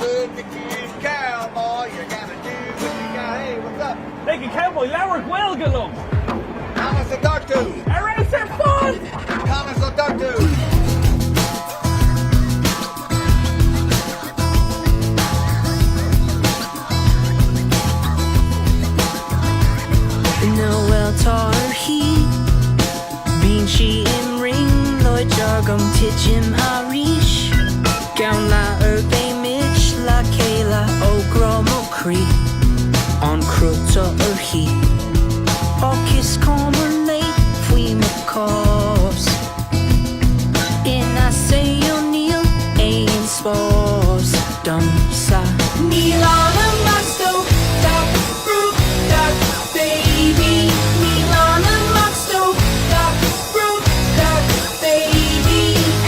good to keep cowboy. You gotta do what you got. Hey, what's up? Like a cowboy, Larrick Welgalum. Thomas the Dartu. Around their fun. Thomas the Dartu. Noel tar he Bean she im ring Lloyd jargum tijim harish Gown la urbe mitch la kayla o gromo cree On cruto he Okis common late fui mcos In a say O'Neill ein spos dum sa Milana masto duck fruit duck baby Milana masto duck fruit duck baby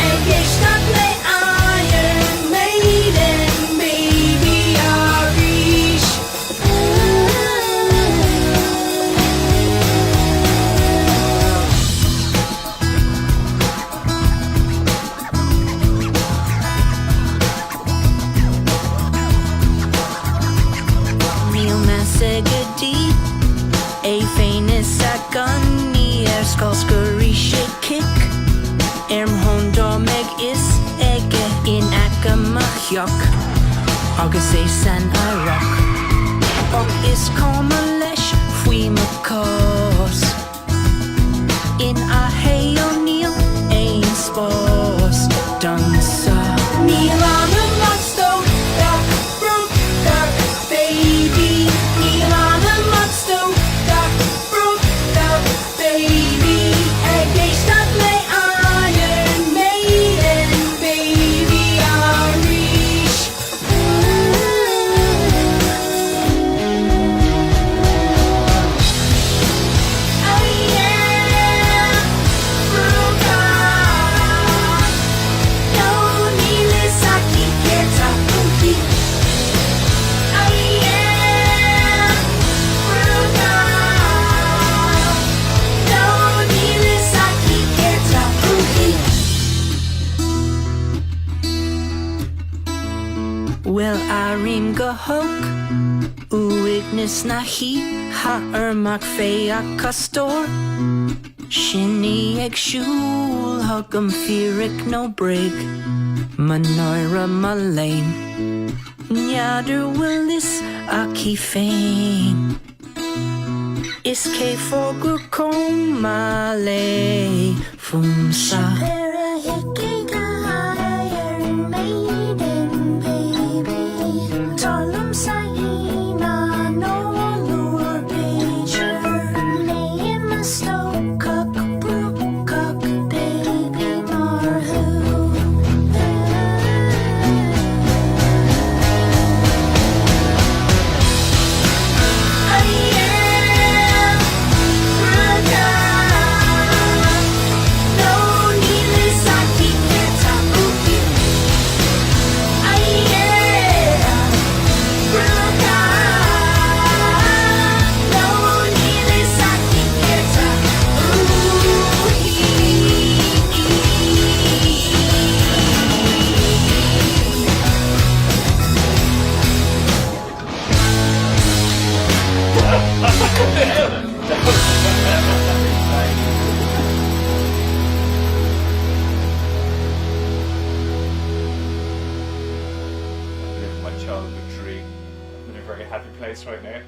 And yes that lay Iron Maiden baby Arish Neil Massagadi A famous Agani Erskalskuri kick Erm Hondo Meg is Ege in Akamachjok August a San Iraq Og is common lesh Fui Makos In a Hey O'Neill Ein Spos Dunsa Milana Matsto Duck Fruit Duck Baby Milana Matsto Duck Fruit Duck Baby Egg that lay Iron Maiden Baby Irish Oh yeah Fruka No Nilisaki Ketapuki Oh yeah Fruka No Nilisaki Ketapuki Well Arim Gahok Uignis Nahi Ha'ermak Fea Castor Shinny Egg Shul Hugum Firik No Brig Manoira Malane Nyader Willis Aki Fane Iske Fogur Komale Fumsa My childhood dream. I'm in a very happy place right now.